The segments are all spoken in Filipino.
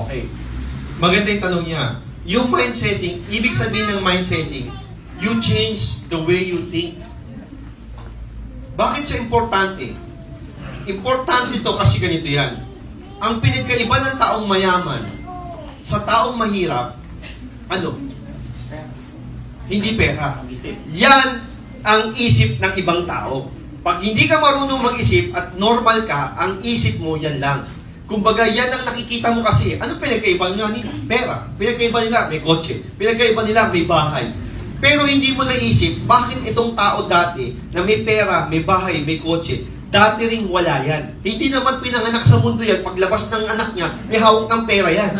Okay. Maganda yung tanong niya. Yung mindsetting, ibig sabihin ng mindsetting, you change the way you think. Bakit siya importante? Importante to kasi ganito yan. Ang pinagkaiba ng taong mayaman sa taong mahirap, ano? Hindi pera. Yan ang isip ng ibang tao. Pag hindi ka marunong mag-isip at normal ka, ang isip mo yan lang. Kumbaga, yan ang nakikita mo kasi. Ano pinagkaiba nga nila? Pera. Pinagkaiba nila, may kotse. Pinagkaiba nila, may bahay. Pero hindi mo naisip, bakit itong tao dati na may pera, may bahay, may kotse, dati ring wala yan. Hindi naman pinanganak sa mundo yan. Paglabas ng anak niya, may hawak ng pera yan.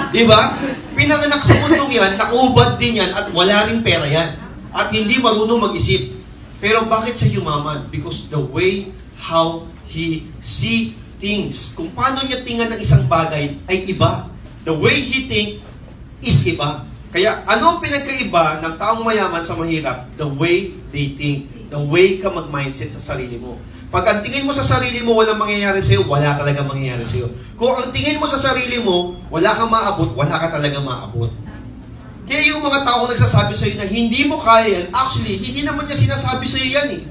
Diba? Pinanganak sa mundo yan, nakubad din yan, at wala ring pera yan. At hindi marunong mag-isip. Pero bakit siya yumaman? Because the way how he see things. Kung paano niya tingnan ng isang bagay ay iba. The way he think is iba. Kaya ano ang pinagkaiba ng taong mayaman sa mahirap? The way they think. The way ka mag-mindset sa sarili mo. Pag ang tingin mo sa sarili mo walang mangyayari sa'yo, wala talaga mangyayari sa'yo. Kung ang tingin mo sa sarili mo, wala kang maabot, wala ka talaga maabot. Kaya yung mga tao nagsasabi sa'yo na hindi mo kaya yan, actually, hindi naman niya sinasabi sa'yo yan eh.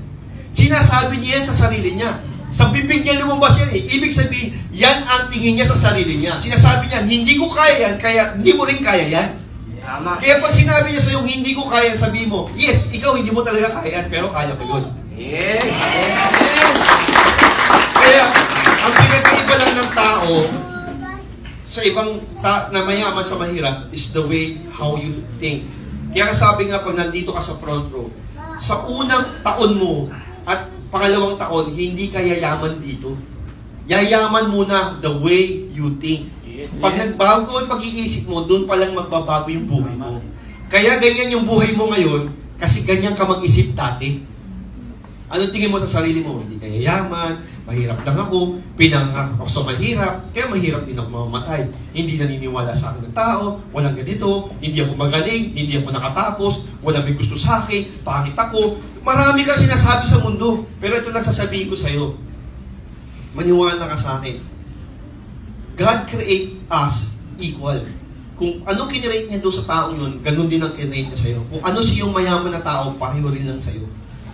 Sinasabi niya yan sa sarili niya. Sa bibig niya lumabas yan eh. Ibig sabihin, yan ang tingin niya sa sarili niya. Sinasabi niya, hindi ko kaya yan, kaya hindi mo rin kaya yan. Tama. Kaya pag sinabi niya sa'yo, hindi ko kaya yan, sabi mo, yes, ikaw hindi mo talaga kaya yan, pero kaya ko yun. Yes. Kaya, ang pinagkaiba lang ng tao sa ibang na mayaman sa mahirap is the way how you think. Kaya sabi nga, pag nandito ka sa front row, sa unang taon mo at pangalawang taon, hindi ka yayaman dito. Yayaman muna the way you think. Pag nagbago ang pag-iisip mo, doon pa lang magbabago yung buhay mo. Kaya ganyan yung buhay mo ngayon, kasi ganyan ka mag-isip dati. Anong tingin mo sa sarili mo? Hindi ka yayaman, mahirap lang ako, pinanganak ako sa mahirap, kaya mahirap din ako mamamatay. Hindi naniniwala sa akin ng tao, walang ganito, hindi ako magaling, hindi ako nakatapos, walang may gusto sa akin, pangit ako. Marami kang sinasabi sa mundo, pero ito lang sasabihin ko sa'yo. Maniwala ka sa akin. God create us equal. Kung anong kinrate niya doon sa taong yun, ganun din ang kinrate niya sa'yo. Kung ano siyang mayaman na tao, pareho rin lang sa'yo.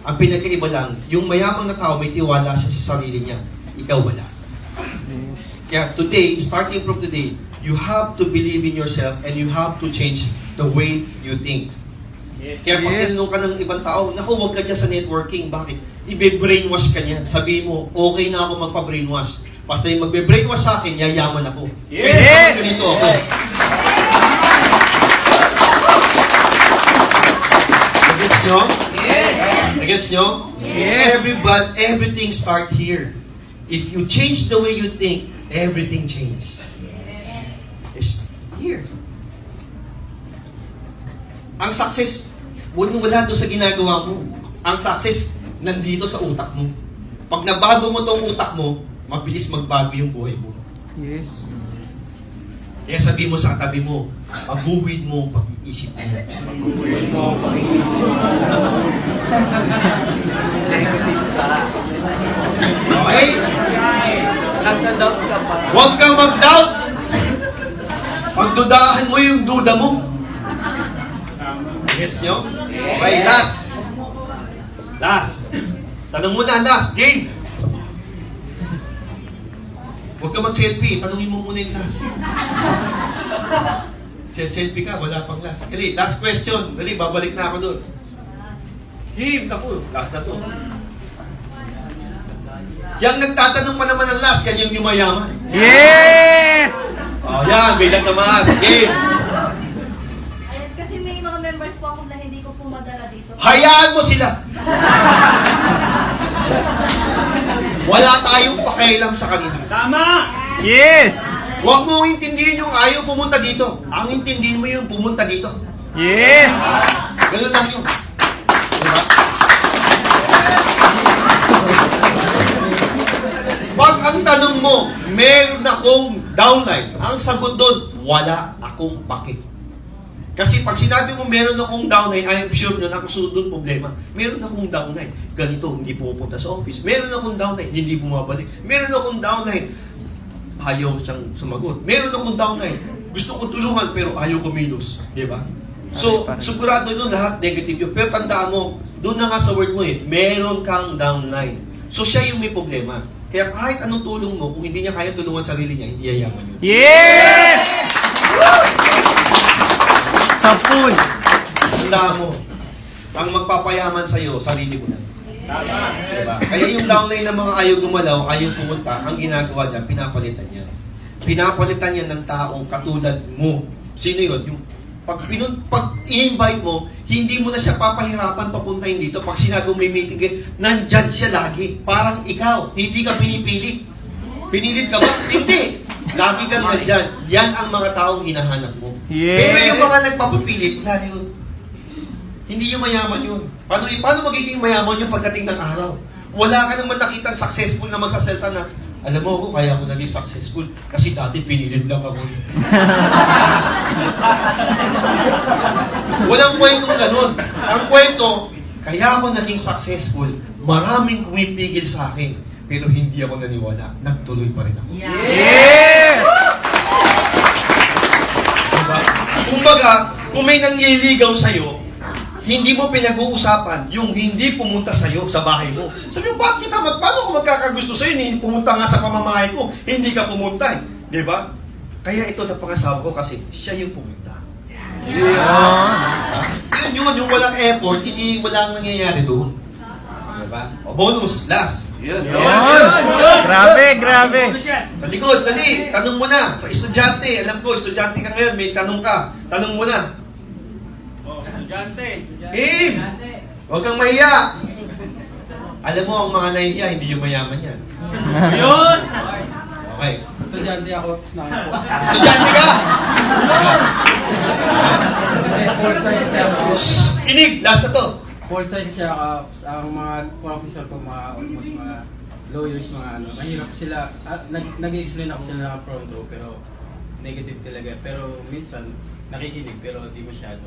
Ang pinagkaiba lang, yung mayamang na tao, may tiwala siya sa sarili niya. Ikaw wala. Kaya today, starting from today, you have to believe in yourself and you have to change the way you think. Kaya pag tinanong ka ng ibang tao, naku, huwag ka dyan sa networking. Bakit? Ibe-brainwash ka niya. Sabi mo, okay na ako magpa-brainwash. Basta yung magbe-brainwash sa akin, yayaman ako. Yes! Ganito ako. Gets nyo? Yes! Gets nyo? Yes! Everything start here. If you change the way you think, everything changes. It's here. Ang success, wala doon sa ginagawa mo. Ang success, nandito sa utak mo. Pag nabago mo tong utak mo, mabilis magbago yung buhay mo. Yes. Kaya sabi mo sa katabi mo, mabuhid mo pag-iisip mo. Magugulit mo, pag-iisip mo. Okay? Nagda-doubt ka pa. Huwag kang mag-doubt. Pagdudahan mo yung duda mo. Gets nyo? Okay, last. Last. Tanong mo na, last. Game. Huwag ka mag-selfie. Tanungin mo muna yung last. Selfie ka, wala pang last. Dali, last question. Dali, babalik na ako doon. Game, naku. Last na to. Yang nagtatanong pa naman ng last, yan yung yumayaman. Yes! Oh, yan. Bilang naman. Game. Ayan, kasi may mga members po ako na hindi ko po madala dito. Hayaan mo sila. Wala tayong pakialam sa kanila. Tama! Yes! Huwag mo intindihin yung ayaw pumunta dito. Ang intindihin mo yung pumunta dito. Yes! Ganun lang yun. Diba? Pag ang tanong mo, meron akong downline, ang sagot doon, wala akong pake. Kasi pag sinabi mo meron akong downline, I am sure na nakasunod doon problema. Meron akong downline. Ganito, hindi pumupunta sa office. Meron akong downline, hindi bumabalik. Meron akong downline. ayaw siyang sumagot. Meron akong downline. Gusto kong tulungan, pero ayaw kumilos. Di ba? So, sigurado doon lahat negative yun. Pero tandaan mo, doon na nga sa word mo meron kang downline. So, siya yung may problema. Kaya kahit anong tulong mo, kung hindi niya kaya tulungan sarili niya, hindi yayaman yun. Yes! Sapul! Tandaan mo, ang magpapayaman sa'yo, sarili mo na. Diba? Kaya yung downline ng mga ayaw gumalaw, ayaw pumunta, ang ginagawa niya, pinapalitan niya. Pinapalitan niya ng taong katulad mo. Sino yun? Yung pag i-invite mo, hindi mo na siya papahirapan papuntahin dito. Pag sinabi mo may meeting kayo, nandyan siya lagi. Parang ikaw, hindi ka pinipilit. Pinilit ka ba? Hindi. Lagi kang nandyan. Yan ang mga taong hinahanap mo. Yes. Pero yung mga nagpapapilit, wala yun. Hindi yung mayaman yun. Paano magiging mayaman yung pagdating ng araw? Wala ka naman nakitang successful na magsasalta na, alam mo ako, kaya ako naging successful kasi dati pinilit lang ako. Walang kwentong ganun. Ang kwento, kaya ako naging successful, maraming pumipigil sa akin, pero hindi ako naniwala. Nagtuloy pa rin ako. Yes! Diba? Kumbaga, kung may nangliligaw sa'yo, hindi mo pinag-uusapan yung hindi pumunta sa'yo sa bahay mo. Sabi mo, bakit paano ko magkakagusto sa'yo? Hindi pumunta nga sa pamamahay ko. Hindi ka pumunta. Di ba? Kaya ito na pangasawa ko kasi siya yung pumunta. Yun, yung walang effort, hindi walang nangyayari doon. Di ba? O bonus, last. Yun! Grabe! Sa likod, dali, tanong mo na. Sa estudyante, alam ko, estudyante ka ngayon, may tanong ka. Tanong mo na. Kim! Huwag kang mahiya! Alam mo, ang mga nahihiya, hindi yung mayaman yan. Yun! Okay. Estudyante ako, tapos na ako. Estudyante ka! Pol science ako. Shhh! Kinig! Last na to! Pol science ako. Ang mga professor ko, mga almost mga lawyers, mga ano. Mahirap sila. Nag-explain ako sila ng front row, pero negative talaga. Pero minsan, nakikinig, pero di masyado.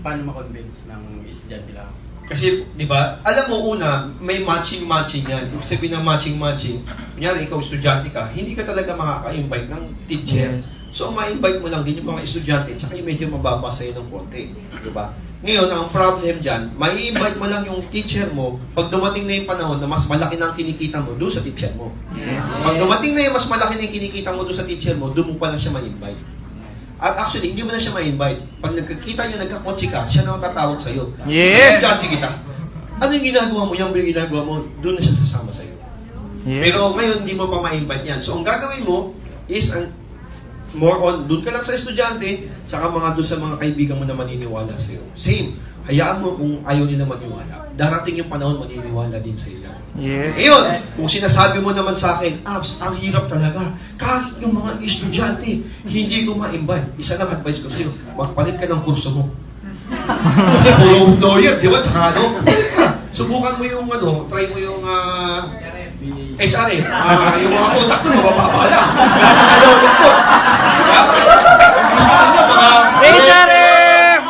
Paano ma-convince ng estudyante lang? Kasi, di ba, alam mo una, may matching-matching yan. Ibig sabihin ng matching-matching, kunyari, ikaw estudyante ka, hindi ka talaga makaka-invite ng teacher. So, ma-invite mo lang din yung mga estudyante, tsaka yung medyo mababa sa'yo ng konti. Di ba? Ngayon, ang problem dyan, ma-invite mo lang yung teacher mo pag dumating na yung panahon na mas malaki na ang kinikita mo doon sa teacher mo. Pag dumating na yung mas malaki na yung kinikita mo doon sa teacher mo, doon mo pa lang siya ma-invite. At actually, hindi mo na siya ma-invite. Pag nagkakita niya, nagkakotse ka, siya na ang tatawag sa'yo. Yes! Estudyante kita. Ano yung ginagawa mo? Yung ginagawa mo, doon na siya sasama sa'yo. Yes. Pero ngayon, hindi mo pa ma-invite yan. So, ang gagawin mo is more on, doon ka lang sa estudyante, saka mga doon sa mga kaibigan mo na maniniwala sa'yo. Same. Hayaan mo kung ayaw nila maniwala. Darating yung panahon, maniniwala din sa'yo yan. Yes. Ngayon, kung sinasabi mo naman sa akin, Abs, ang hirap talaga. Kahit yung mga estudyante, hindi ko ma-invite. Isa lang advice ko sa'yo, magpalit ka ng kurso mo. Kasi puro lawyer, di ba? Tsaka ano, palit ka. Subukan mo yung ano, try mo yung HRM. Yung mga utak na mabababa lang. Ano, ito. Diba? Gusto ko na mga... HRM!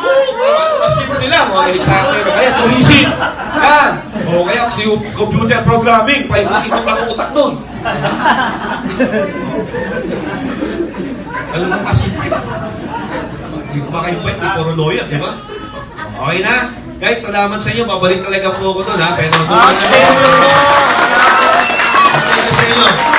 Simple lang, mga HRM. Kaya tuhisin. Yan. O kaya computer programming, paikot ang utak doon. Alam mo kasi, hindi ko maka-invite, di puro lawyer, di ba? Okay na? Guys, salamat sa inyo. Babalik talaga po ako doon, ha? Pero doon. Salamat sa inyo.